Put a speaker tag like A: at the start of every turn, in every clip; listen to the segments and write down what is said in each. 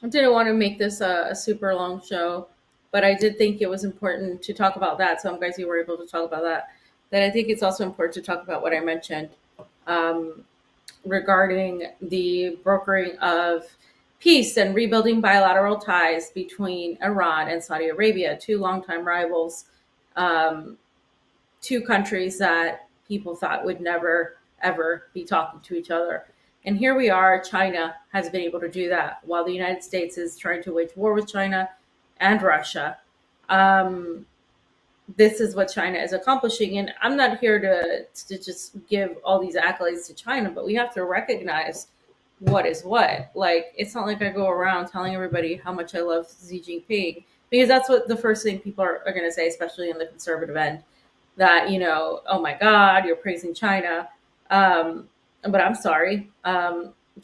A: I didn't want to make this a super long show, but I did think it was important to talk about that. So I'm glad you were able to talk about that. Then I think it's also important to talk about what I mentioned um, regarding the brokering of peace and rebuilding bilateral ties between Iran and Saudi Arabia, two longtime rivals, um, two countries that people thought would never, ever be talking to each other. And here we are, China has been able to do that while the United States is trying to wage war with China and Russia. Um, this is what China is accomplishing. And I'm not here to just give all these accolades to China, but we have to recognize what is what. Like, it's not like I go around telling everybody how much I love Xi Jinping, because that's what the first thing people are going to say, especially in the conservative end, that, oh my God, you're praising China. But I'm sorry.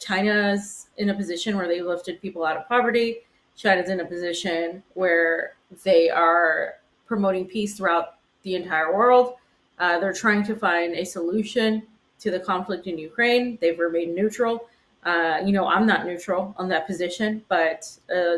A: China's in a position where they lifted people out of poverty. China's in a position where they are promoting peace throughout the entire world. They're trying to find a solution to the conflict in Ukraine. They've remained neutral. I'm not neutral on that position, but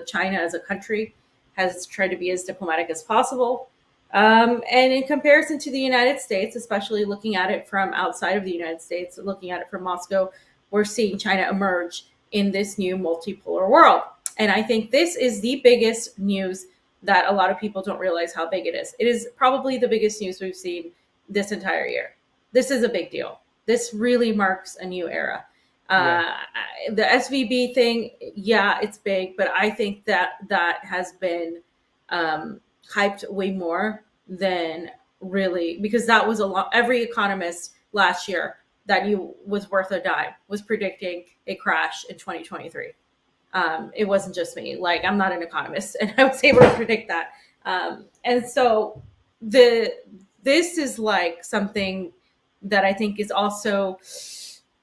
A: China as a country has tried to be as diplomatic as possible. And in comparison to the United States, especially looking at it from outside of the United States, looking at it from Moscow, we're seeing China emerge in this new multipolar world. And I think this is the biggest news that a lot of people don't realize how big it is. It is probably the biggest news we've seen this entire year. This is a big deal. This really marks a new era.
B: Yeah.
A: Uh, the SVB thing, yeah, it's big, but I think that has been hyped way more than really, because that was a lot. Every economist last year that knew was worth a dime was predicting a crash in 2023. It wasn't just me. Like, I'm not an economist, and I was able to predict that. And so the this is like something that I think is also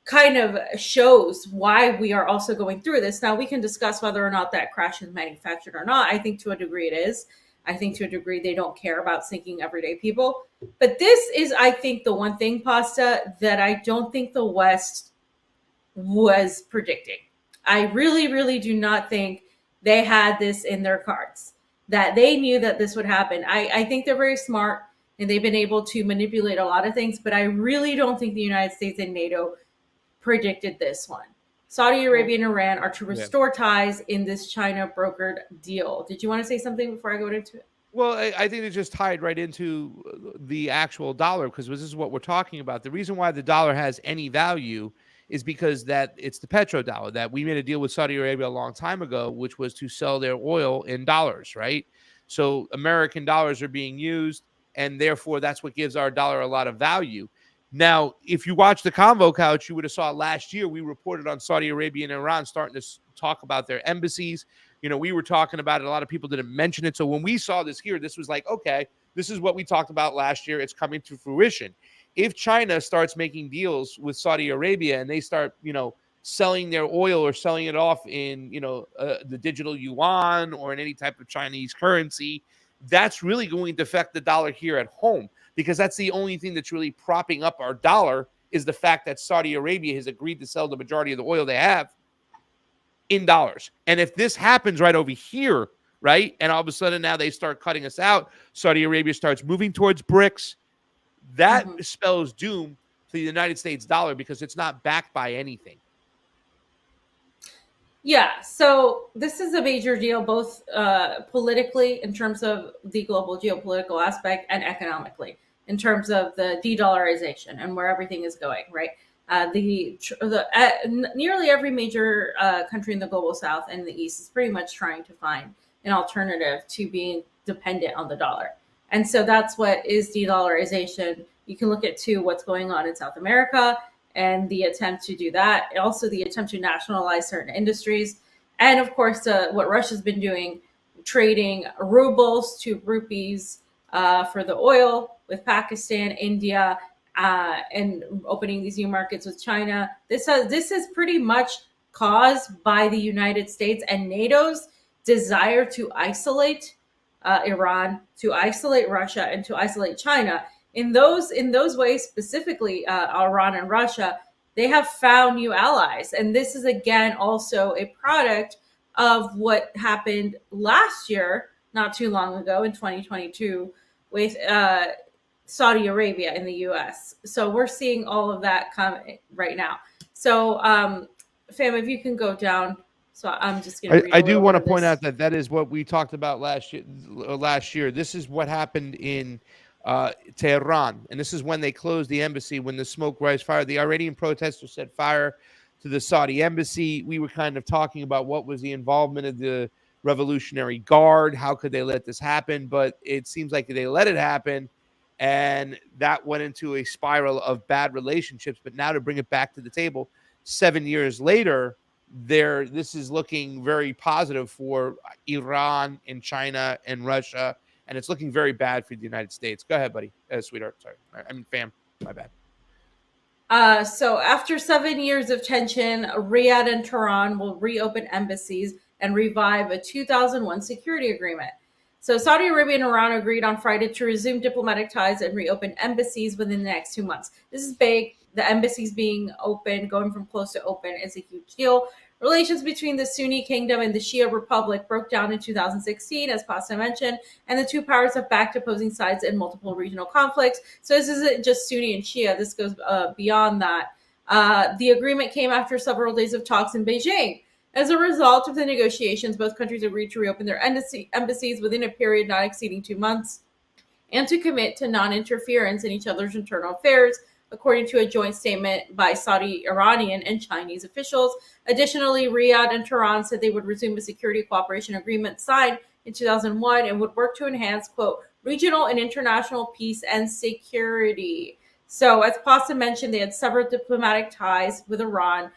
A: kind of shows why we are also going through this. Now, we can discuss whether or not that crash is manufactured or not. I think to a degree it is. I think to a degree they don't care about sinking everyday people. But this is, I think, the one thing, Pasta, that I don't think the West was predicting. I really, really do not think they had this in their cards, that they knew that this would happen. I think they're very smart and they've been able to manipulate a lot of things, but I really don't think the United States and NATO predicted this one. Saudi
B: Well,
A: Arabia and Iran are to
B: yeah.
A: restore ties in this China brokered deal. Did you want to say something before I go into it?
B: Well, I think it just tied right into the actual dollar because this is what we're talking about. The reason why the dollar has any value is because that it's the petrodollar that we made a deal with Saudi Arabia a long time ago, which was to sell their oil in dollars, right? So American dollars are being used, and therefore that's what gives our dollar a lot of value. Now, if you watch the Convo Couch, you would have saw last year we reported on Saudi Arabia and Iran starting to talk about their embassies. We were talking about it. A lot of people didn't mention it. So when we saw this here, this was like, okay, this is what we talked about last year. It's coming to fruition. If China starts making deals with Saudi Arabia and they start, selling their oil or selling it off in, the digital yuan or in any type of Chinese currency, that's really going to affect the dollar here at home because that's the only thing that's really propping up our dollar is the fact that Saudi Arabia has agreed to sell the majority of the oil they have in dollars. And if this happens right over here, right, and all of a sudden now they start cutting us out, Saudi Arabia starts moving towards BRICS, that
A: Mm-hmm.
B: spells doom to the United States dollar because it's not backed by anything.
A: Yeah, so this is a major deal, both politically in terms of the global geopolitical aspect and economically in terms of the de-dollarization and where everything is going. Right, nearly every major country in the global south and the east is pretty much trying to find an alternative to being dependent on the dollar, and so that's what is de-dollarization. You can look at to what's going on in South America and the attempt to do that. Also, the attempt to nationalize certain industries. And of course, what Russia's been doing, trading rubles to rupees for the oil with Pakistan, India, and opening these new markets with China. This is pretty much caused by the United States and NATO's desire to isolate Iran, to isolate Russia, and to isolate China. In those ways, specifically Iran and Russia, they have found new allies, and this is again also a product of what happened last year, not too long ago in 2022, with Saudi Arabia in the U.S. So we're seeing all of that come right now. So, fam, if you can go down. So I'm just going to read
B: I
A: a
B: do
A: little
B: want
A: bit
B: to
A: of
B: point
A: this.
B: out that that is what we talked about last year. This is what happened in Tehran, and this is when they closed the embassy, when the smoke rise fire. The Iranian protesters set fire to the Saudi embassy. We were kind of talking about what was the involvement of the Revolutionary Guard. How could they let this happen? But it seems like they let it happen, and that went into a spiral of bad relationships. But now to bring it back to the table 7 years later, this is looking very positive for Iran and China and Russia, and it's looking very bad for the United States. Go ahead, buddy. Sweetheart. Sorry. I mean, fam. My bad.
A: So after 7 years of tension, Riyadh and Tehran will reopen embassies and revive a 2001 security agreement. So Saudi Arabia and Iran agreed on Friday to resume diplomatic ties and reopen embassies within the next 2 months. This is big. The embassies being open, going from closed to open, is a huge deal. Relations between the Sunni kingdom and the Shia Republic broke down in 2016, as Pasta mentioned, and the two powers have backed opposing sides in multiple regional conflicts. So this isn't just Sunni and Shia. This goes beyond that. The agreement came after several days of talks in Beijing. As a result of the negotiations, both countries agreed to reopen their embassies within a period not exceeding 2 months and to commit to non-interference in each other's internal affairs, according to a joint statement by Saudi, Iranian, and Chinese officials. Additionally, Riyadh and Tehran said they would resume a security cooperation agreement signed in 2001 and would work to enhance, quote, regional and international peace and security. So, as Pasta mentioned, they had severed diplomatic ties with Iran.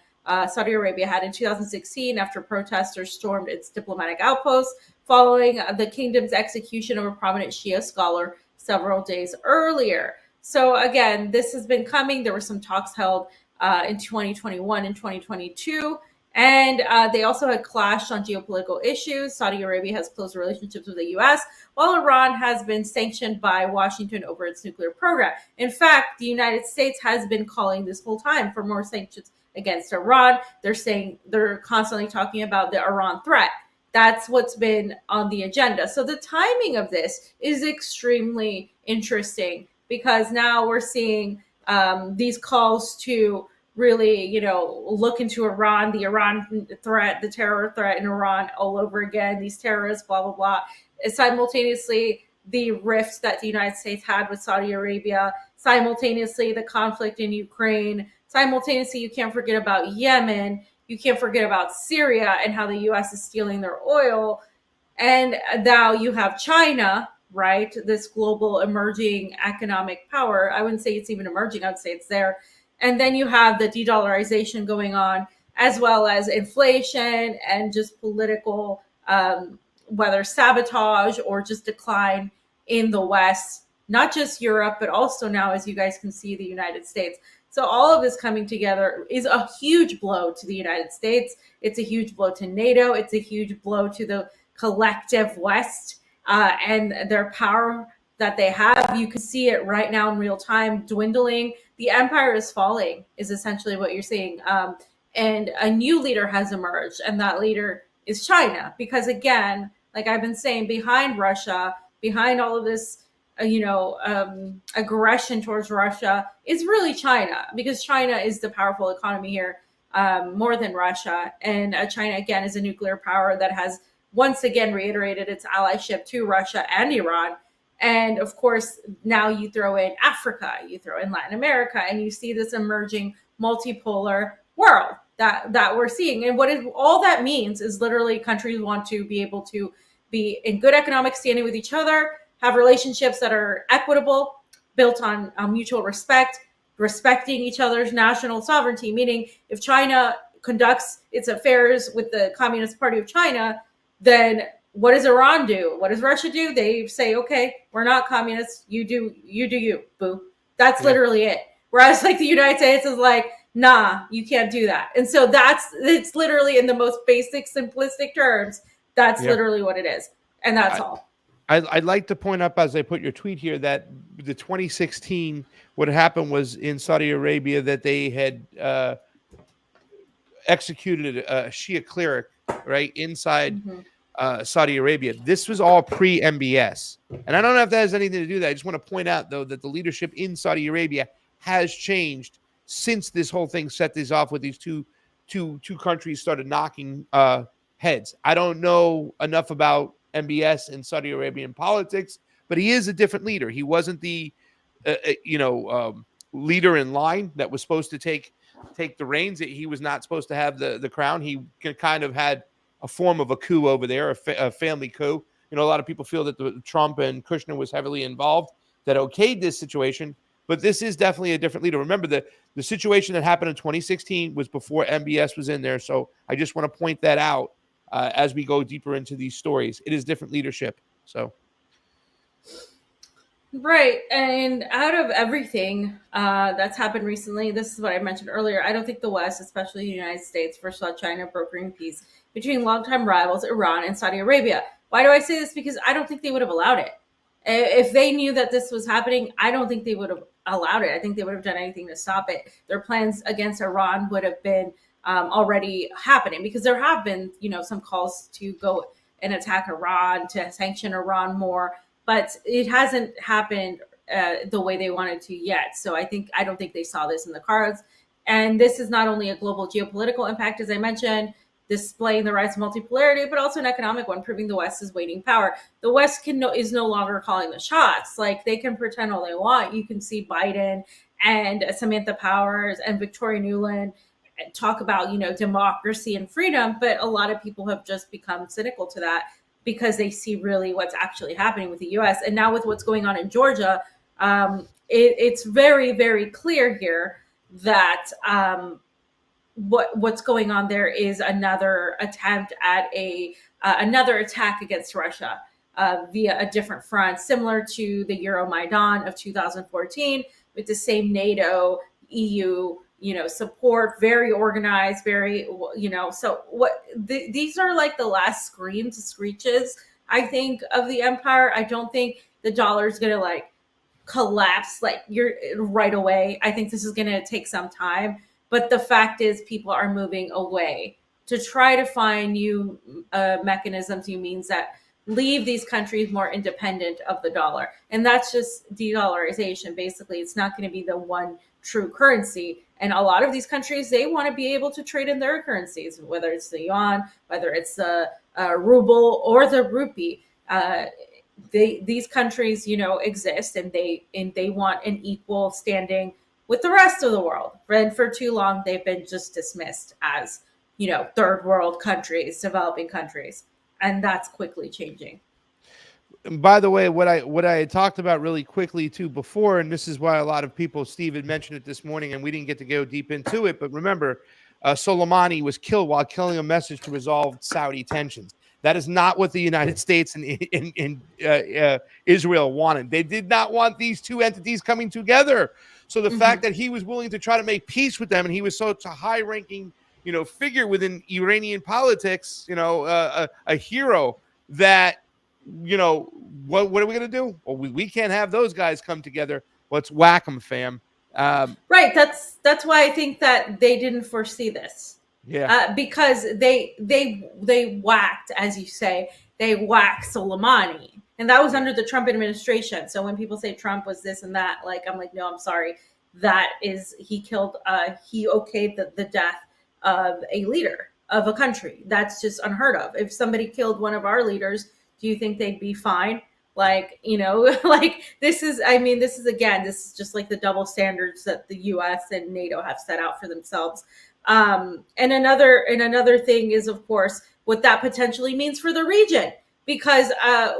A: Saudi Arabia had in 2016 after protesters stormed its diplomatic outposts following the kingdom's execution of a prominent Shia scholar several days earlier. So again, this has been coming. There were some talks held in 2021 and 2022. And they also had clashed on geopolitical issues. Saudi Arabia has close relationships with the U.S., while Iran has been sanctioned by Washington over its nuclear program. In fact, the United States has been calling this whole time for more sanctions against Iran. They're constantly talking about the Iran threat. That's what's been on the agenda. So the timing of this is extremely interesting because now we're seeing these calls to really, look into Iran, the Iran threat, the terror threat in Iran all over again, these terrorists, blah, blah, blah. Simultaneously, the rift that the United States had with Saudi Arabia, simultaneously, the conflict in Ukraine, simultaneously, you can't forget about Yemen, you can't forget about Syria and how the U.S. is stealing their oil. And now you have China, right? This global emerging economic power. I wouldn't say it's even emerging, I would say it's there. And then you have the de-dollarization going on, as well as inflation and just political, whether sabotage or just decline in the West, not just Europe, but also now, as you guys can see, the United States. So all of this coming together is a huge blow to the United States. It's a huge blow to NATO. It's a huge blow to the collective West and their power that they have. You can see it right now in real time dwindling. The empire is falling, is essentially what you're seeing. And a new leader has emerged, and that leader is China. Because again, like I've been saying, behind Russia, behind all of this, aggression towards Russia is really China, because China is the powerful economy here, more than Russia. And China, again, is a nuclear power that has once again reiterated its allyship to Russia and Iran. And of course, now you throw in Africa, you throw in Latin America, and you see this emerging multipolar world that we're seeing. And all that means is literally countries want to be able to be in good economic standing with each other, have relationships that are equitable, built on mutual respect, respecting each other's national sovereignty. Meaning, if China conducts its affairs with the Communist Party of China, then what does Iran do? What does Russia do? They say, okay, we're not communists. You do you, boo. That's literally it. Whereas like the United States is like, nah, you can't do that. And so it's literally in the most basic, simplistic terms. That's literally what it is. And that's all.
B: I'd like to point up, as I put your tweet here, that the 2016, what happened was in Saudi Arabia that they had executed a Shia cleric right, inside
A: Mhm.
B: Saudi Arabia. This was all pre-MBS. And I don't know if that has anything to do with that. I just want to point out, though, that the leadership in Saudi Arabia has changed since this whole thing set this off with these two countries started knocking heads. I don't know enough about MBS and Saudi Arabian politics, but he is a different leader. He wasn't the leader in line that was supposed to take the reins. He was not supposed to have the crown. He kind of had a form of a coup over there, a family coup. A lot of people feel that Trump and Kushner was heavily involved that okayed this situation, but this is definitely a different leader. Remember, the situation that happened in 2016 was before MBS was in there, so I just want to point that out as we go deeper into these stories. It is different leadership, so.
A: Right. And out of everything that's happened recently, this is what I mentioned earlier. I don't think the West, especially the United States, foresaw China brokering peace between longtime rivals Iran and Saudi Arabia. Why do I say this? Because I don't think they would have allowed it. If they knew that this was happening, I don't think they would have allowed it. I think they would have done anything to stop it. Their plans against Iran would have been already happening, because there have been, some calls to go and attack Iran, to sanction Iran more, but it hasn't happened the way they wanted to yet. So I don't think they saw this in the cards. And this is not only a global geopolitical impact, as I mentioned, displaying the rise of multipolarity, but also an economic one, proving the West is waning power. The West is no longer calling the shots. Like, they can pretend all they want. You can see Biden and Samantha Powers and Victoria Nuland talk about, democracy and freedom, but a lot of people have just become cynical to that, because they see really what's actually happening with the U.S. And now with what's going on in Georgia, it's very, very clear here that what's going on there is another attempt at another attack against Russia via a different front, similar to the Euromaidan of 2014, with the same NATO, EU, support, very organized, very, so these are like the last screeches, I think, of the empire. I don't think the dollar is going to like collapse like you're right away. I think this is going to take some time, but the fact is people are moving away to try to find new mechanisms, new means that leave these countries more independent of the dollar. And that's just de-dollarization. Basically, it's not going to be the one true currency. And a lot of these countries, they want to be able to trade in their currencies, whether it's the yuan, whether it's the ruble or the rupee. These countries, exist, and they want an equal standing with the rest of the world. And for too long, they've been just dismissed as, third world countries, developing countries, and that's quickly changing.
B: And by the way, what I had talked about really quickly too before, and this is why a lot of people, Steve had mentioned it this morning, and we didn't get to go deep into it, but remember, Soleimani was killed while killing a message to resolve Saudi tensions. That is not what the United States and Israel wanted. They did not want these two entities coming together. So the fact that he was willing to try to make peace with them, and he was such a high-ranking, figure within Iranian politics, a hero, that, what are we going to do? Well, we can't have those guys come together. Let's whack them, fam.
A: Right. That's why I think that they didn't foresee this.
B: Yeah.
A: Because they whacked, as you say, they whacked Soleimani, and that was under the Trump administration. So when people say Trump was this and that, I'm like, no, I'm sorry. That is, he okayed the death of a leader of a country. That's just unheard of. If somebody killed one of our leaders, do you think they'd be fine? This is just like the double standards that the US and NATO have set out for themselves. And another thing is, of course, what that potentially means for the region, because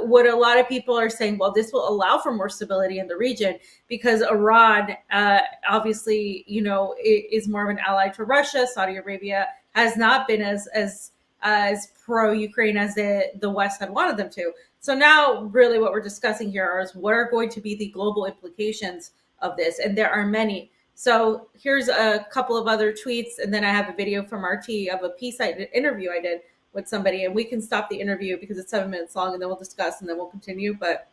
A: what a lot of people are saying, well, this will allow for more stability in the region, because Iran, obviously, is more of an ally to Russia. Saudi Arabia has not been as pro-Ukraine as the West had wanted them to. So now really what we're discussing here is what are going to be the global implications of this. And there are many. So here's a couple of other tweets, and then I have a video from RT of a interview I did with somebody, and we can stop the interview because it's 7 minutes long, and then we'll discuss, and then we'll continue. But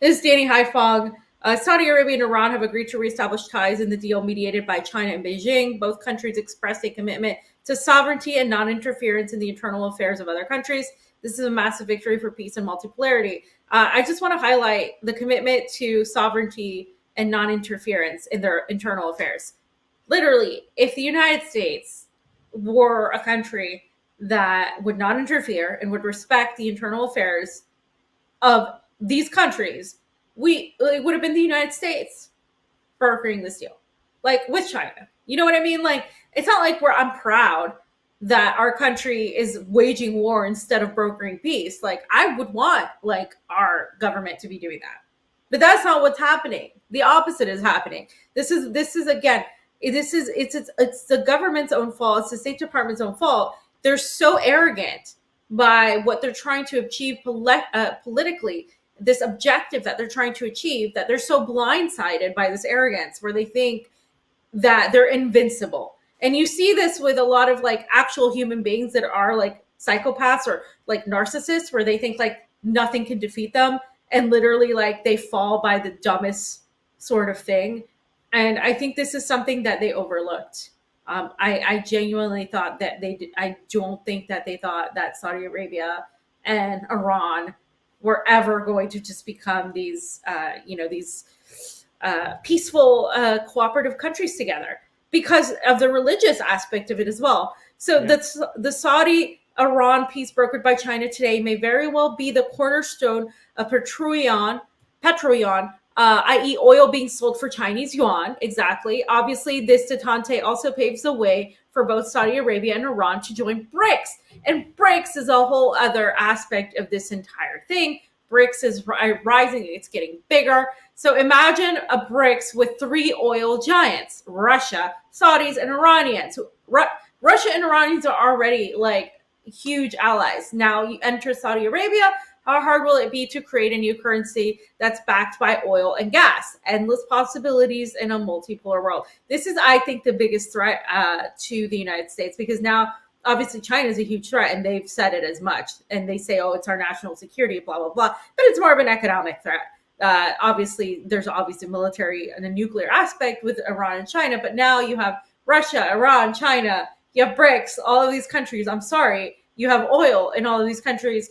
A: this is Danny Haifong. Saudi Arabia and Iran have agreed to reestablish ties in the deal mediated by China and Beijing. Both countries expressed a commitment to sovereignty and non-interference in the internal affairs of other countries. This is a massive victory for peace and multipolarity. I just want to highlight the commitment to sovereignty and non-interference in their internal affairs. Literally, if the United States were a country that would not interfere and would respect the internal affairs of these countries, it would have been the United States brokering this deal, like with China. You know what I mean? Like, it's not like I'm proud that our country is waging war instead of brokering peace. Like, I would want like our government to be doing that, but that's not what's happening. The opposite is happening. This is again, it's the government's own fault. It's the State Department's own fault. They're so arrogant by what they're trying to achieve politically, this objective that they're trying to achieve, that they're so blindsided by this arrogance where they think that they're invincible. And you see this with a lot of like actual human beings that are like psychopaths or like narcissists, where they think like nothing can defeat them, and literally like they fall by the dumbest sort of thing. And I think this is something that they overlooked. I genuinely thought that they did. I don't think that they thought that Saudi Arabia and Iran were ever going to just become these, peaceful, cooperative countries together, because of the religious aspect of it as well. So the Saudi Iran peace brokered by China today may very well be the cornerstone of petroleum, i.e. oil being sold for Chinese yuan. Exactly. Obviously, this detente also paves the way for both Saudi Arabia and Iran to join BRICS. And BRICS is a whole other aspect of this entire thing. BRICS is rising. It's getting bigger. So imagine a BRICS with three oil giants: Russia, Saudis, and Iranians. Russia and Iranians are already like huge allies. Now you enter Saudi Arabia. How hard will it be to create a new currency that's backed by oil and gas? Endless possibilities in a multipolar world. This is, I think, the biggest threat to the United States, because now, obviously, China is a huge threat, and they've said it as much. And they say, oh, it's our national security, blah, blah, blah. But it's more of an economic threat. Obviously, there's obviously military and a nuclear aspect with Iran and China. But now you have Russia, Iran, China, you have BRICS, all of these countries. I'm sorry, you have oil in all of these countries.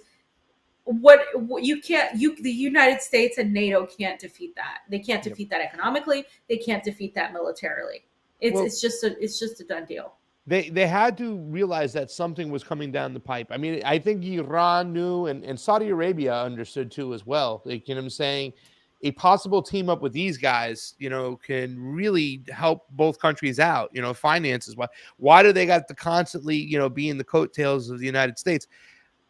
A: The United States and NATO can't defeat that. They can't defeat that economically. They can't defeat that militarily. It's just a done deal.
B: They had to realize that something was coming down the pipe. I mean, I think Iran knew, and Saudi Arabia understood too as well. Like, you know what I'm saying? A possible team up with these guys, can really help both countries out, finances. Why do they got to constantly, be in the coattails of the United States?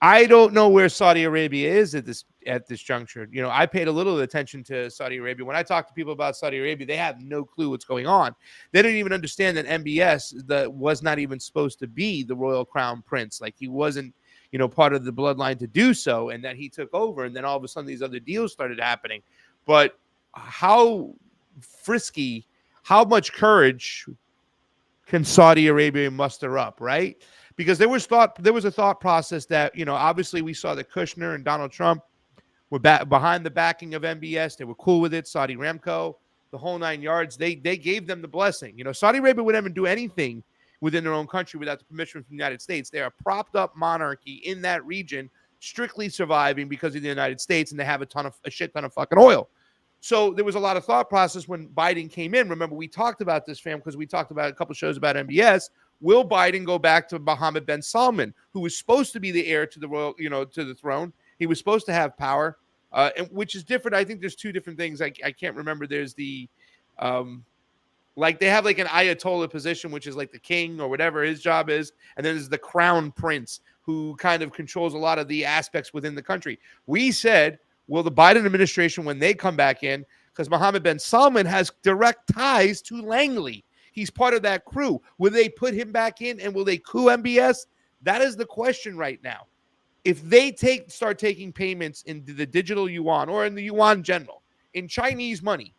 B: I don't know where Saudi Arabia is at this juncture. I paid a little attention to Saudi Arabia. When I talk to people about Saudi Arabia, they have no clue what's going on. They don't even understand that MBS was not even supposed to be the royal crown prince. Like, he wasn't, part of the bloodline to do so, and that he took over, and then all of a sudden these other deals started happening. But how much courage can Saudi Arabia muster up, right? Because there was a thought process that, obviously we saw that Kushner and Donald Trump were behind the backing of MBS. They were cool with it. Saudi Aramco, the whole 9 yards. They gave them the blessing. Saudi Arabia would never do anything within their own country without the permission from the United States. They are a propped up monarchy in that region, strictly surviving because of the United States, and they have a shit ton of fucking oil. So there was a lot of thought process when Biden came in. Remember, we talked about this, fam, because we talked about a couple shows about MBS. Will Biden go back to Mohammed bin Salman, who was supposed to be the heir to the royal, to the throne? He was supposed to have power, which is different. I think there's two different things. I can't remember. There's the, they have like an Ayatollah position, which is like the king or whatever his job is. And then there's the crown prince, who kind of controls a lot of the aspects within the country. We said, will the Biden administration, when they come back in, because Mohammed bin Salman has direct ties to Langley. He's part of that crew. Will they put him back in, and will they coup MBS? That is the question right now. If they start taking payments in the digital yuan, or in the yuan general, in Chinese money,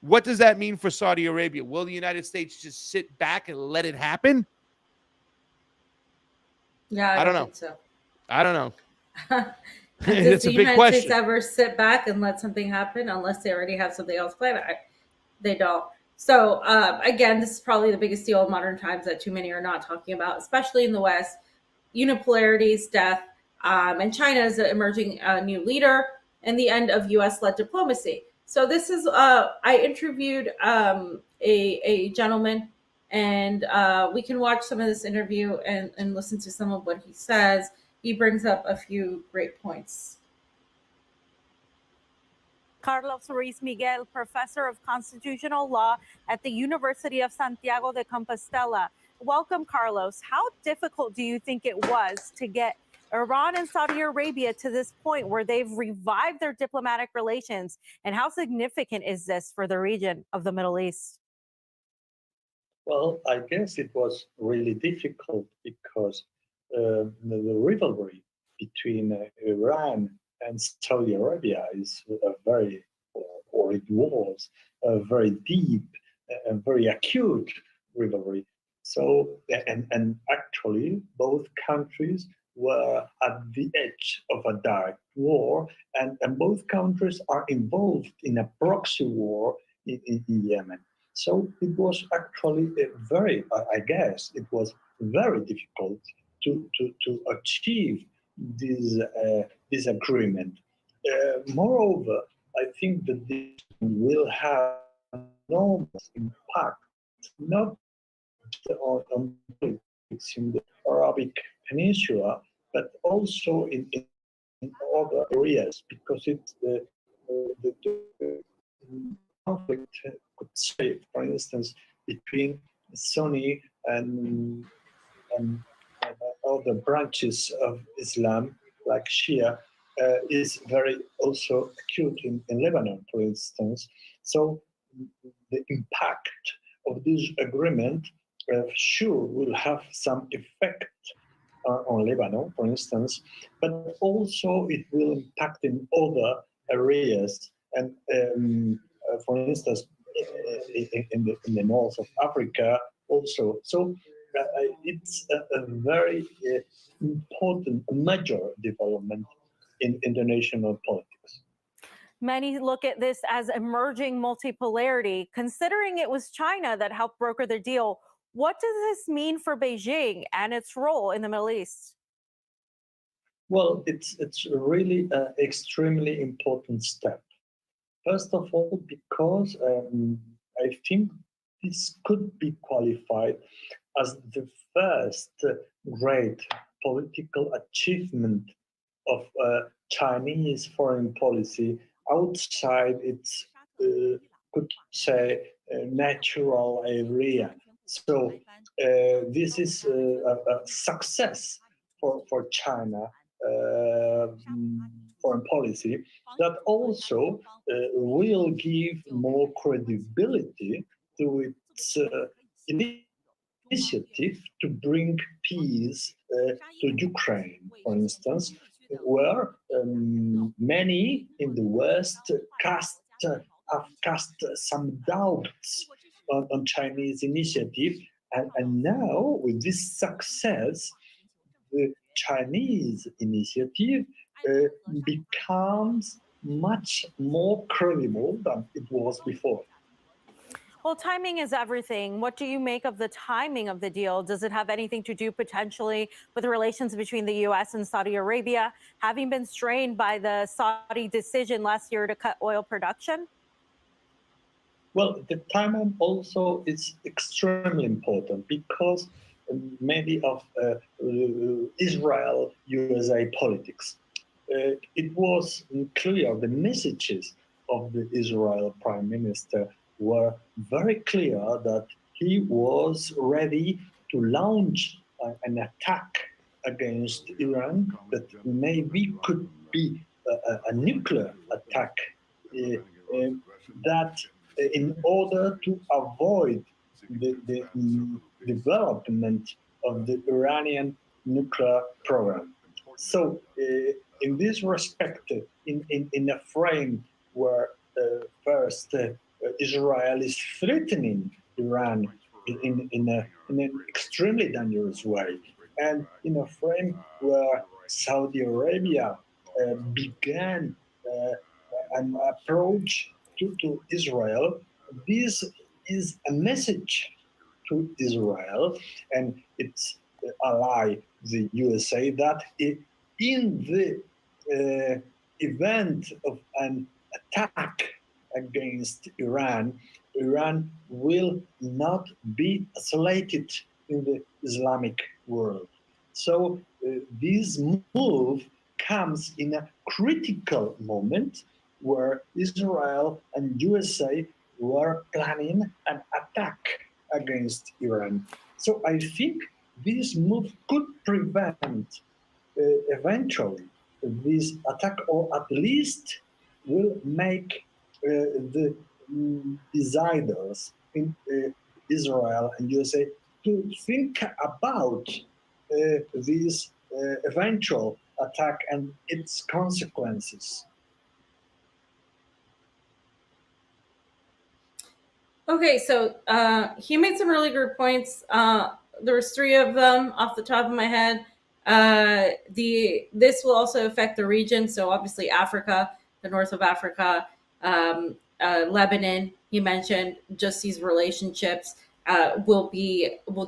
B: what does that mean for Saudi Arabia? Will the United States just sit back and let it happen?
A: Yeah, I don't know. Think so.
B: I don't know.
A: Does the United States ever sit back and let something happen unless they already have something else planned? They don't. So again, this is probably the biggest deal in modern times that too many are not talking about, especially in the West. Unipolarity's death, and China is emerging new leader, and the end of U.S.-led diplomacy. So this is I interviewed a gentleman, and we can watch some of this interview and listen to some of what he says. He brings up a few great points.
C: Carlos Ruiz Miguel, professor of constitutional law at the University of Santiago de Compostela. Welcome, Carlos. How difficult do you think it was to get Iran and Saudi Arabia to this point where they've revived their diplomatic relations? And how significant is this for the region of the Middle East?
D: Well, I guess it was really difficult because the rivalry between Iran and Saudi Arabia is a very, or it was a very deep and very acute rivalry. So, and actually, both countries were at the edge of a direct war, and both countries are involved in a proxy war in Yemen. So it was actually I guess, it was very difficult to achieve this agreement. Moreover, I think that this will have enormous impact, not on politics in the Arabic Peninsula, but also in other areas, because it's the conflict could say, for instance, between Sunni and other branches of Islam, like Shia, is very also acute in Lebanon, for instance. So the impact of this agreement sure will have some effect on Lebanon, for instance, but also it will impact in other areas. And for instance, in the north of Africa also. So it's a very important, major development in international politics.
C: Many look at this as emerging multipolarity. Considering it was China that helped broker the deal, what does this mean for Beijing and its role in the Middle East?
D: Well, it's really an extremely important step. First of all, because I think this could be qualified as the first great political achievement of Chinese foreign policy outside its, could say, natural area. So this is a success for China foreign policy that also will give more credibility to its initiative to bring peace to Ukraine, for instance, where many in the West have cast some doubts on Chinese initiative, and now with this success, the Chinese initiative becomes much more credible than it was before.
C: Well, timing is everything. What do you make of the timing of the deal? Does it have anything to do potentially with the relations between the U.S. and Saudi Arabia, having been strained by the Saudi decision last year to cut oil production?
D: Well, the timing also is extremely important because many of Israel-USA politics, it was clear the messages of the Israel Prime Minister were very clear that he was ready to launch an attack against Iran that maybe could be a nuclear attack that in order to avoid the development of the Iranian nuclear program. So in this respect, in a frame where first Israel is threatening Iran in an extremely dangerous way, and in a frame where Saudi Arabia began an approach to Israel, this is a message to Israel and its ally, the USA, that in the event of an attack against Iran, Iran will not be isolated in the Islamic world. So this move comes in a critical moment where Israel and USA were planning an attack against Iran. So I think this move could prevent eventually this attack, or at least will make the deciders in Israel and USA to think about this eventual attack and its consequences.
A: Okay, so he made some really good points. There was three of them off the top of my head. This will also affect the region. So obviously Africa, the north of Africa, Lebanon. He mentioned just these relationships will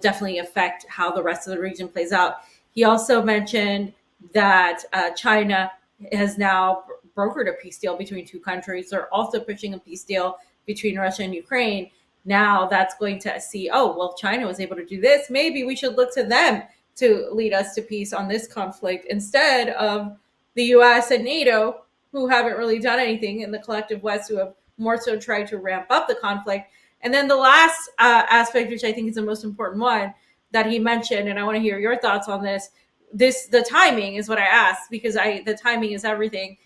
A: definitely affect how the rest of the region plays out. He also mentioned that China has now brokered a peace deal between two countries. They're also pushing a peace deal between Russia and Ukraine. Now that's going to see, oh, well, China was able to do this. Maybe we should look to them to lead us to peace on this conflict instead of the US and NATO, who haven't really done anything, in the collective West, who have more so tried to ramp up the conflict. And then the last aspect, which I think is the most important one that he mentioned, and I want to hear your thoughts on this. The timing is what I asked, because the timing is everything.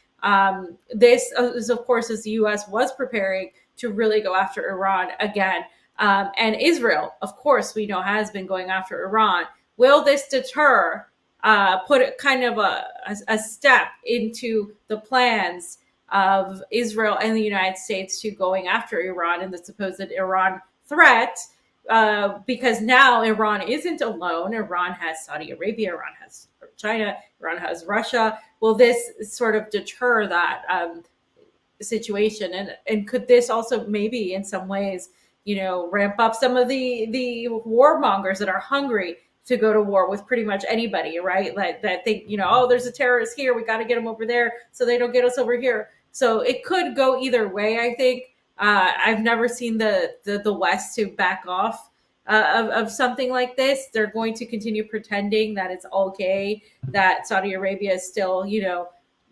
A: This is, of course, as the U.S. was preparing to really go after Iran again. And Israel, of course, we know has been going after Iran. Will this deter, put it kind of a step into the plans of Israel and the United States to going after Iran and the supposed Iran threat? Because now Iran isn't alone. Iran has Saudi Arabia, Iran has China, Iran has Russia. Will this sort of deter that situation? And could this also maybe in some ways, ramp up some of the warmongers that are hungry to go to war with pretty much anybody, right? Like that think, oh, there's a terrorist here, we got to get them over there so they don't get us over here. So it could go either way, I think. I've never seen the West to back off of something like this. They're going to continue pretending that it's okay, that Saudi Arabia is still,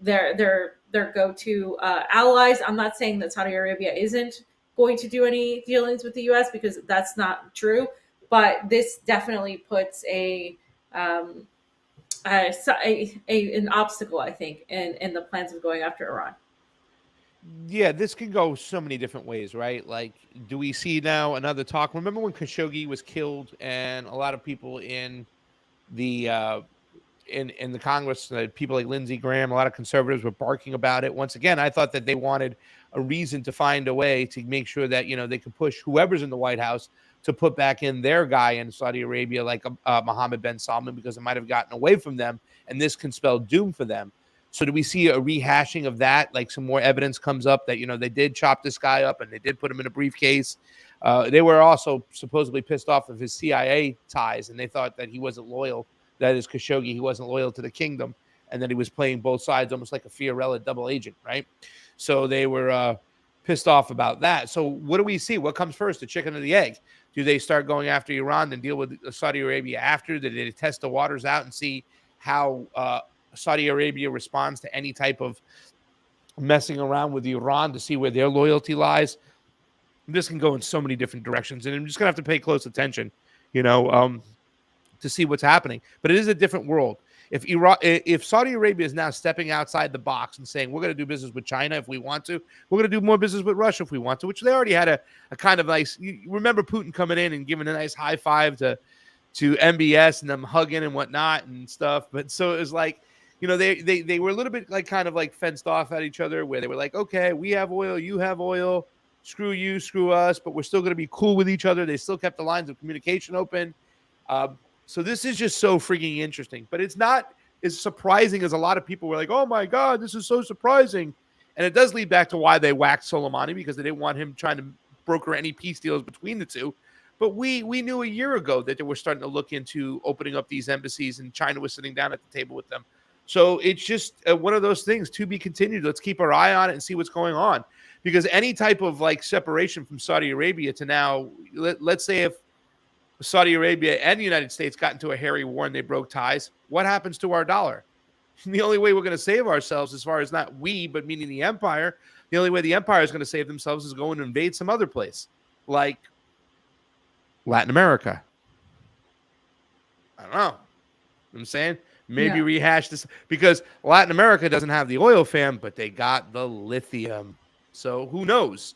A: their go-to allies. I'm not saying that Saudi Arabia isn't going to do any dealings with the U.S. because that's not true. But this definitely puts an obstacle, I think, in the plans of going after Iran.
B: Yeah, this can go so many different ways, right? Like, do we see now another talk? Remember when Khashoggi was killed, and a lot of people in the in the Congress, people like Lindsey Graham, a lot of conservatives were barking about it. Once again, I thought that they wanted a reason to find a way to make sure that they could push whoever's in the White House to put back in their guy in Saudi Arabia, like Mohammed bin Salman, because it might have gotten away from them, and this can spell doom for them. So do we see a rehashing of that? Like some more evidence comes up that, they did chop this guy up and they did put him in a briefcase. They were also supposedly pissed off of his CIA ties, and they thought that he wasn't loyal. That is Khashoggi. He wasn't loyal to the kingdom, and that he was playing both sides, almost like a Fiorella double agent, right? So they were pissed off about that. So what do we see? What comes first, the chicken or the egg? Do they start going after Iran and deal with Saudi Arabia after? Do they test the waters out and see how Saudi Arabia responds to any type of messing around with Iran to see where their loyalty lies? This can go in so many different directions, and I'm just gonna have to pay close attention, to see what's happening. But it is a different world. If Saudi Arabia is now stepping outside the box and saying we're going to do business with China if we want to, we're going to do more business with Russia if we want to, which they already had a kind of nice. You remember Putin coming in and giving a nice high five to MBS and them hugging and whatnot and stuff. But so it was like, they were a little bit like kind of like fenced off at each other, where they were like, okay, we have oil, you have oil, screw you, screw us, but we're still going to be cool with each other. They still kept the lines of communication open. So this is just so freaking interesting, but it's not as surprising as a lot of people were like, oh my God, this is so surprising. And it does lead back to why they whacked Soleimani, because they didn't want him trying to broker any peace deals between the two. But we knew a year ago that they were starting to look into opening up these embassies, and China was sitting down at the table with them. So it's just one of those things to be continued. Let's keep our eye on it and see what's going on, because any type of like separation from Saudi Arabia to now, let's say if Saudi Arabia and the United States got into a hairy war and they broke ties, what happens to our dollar? The only way we're going to save ourselves, as far as not we, but meaning the empire, the only way the empire is going to save themselves is going to invade some other place, like Latin America. I don't know. You know what I'm saying? Maybe rehash this, because Latin America doesn't have the oil, fam, but they got the lithium. So who knows?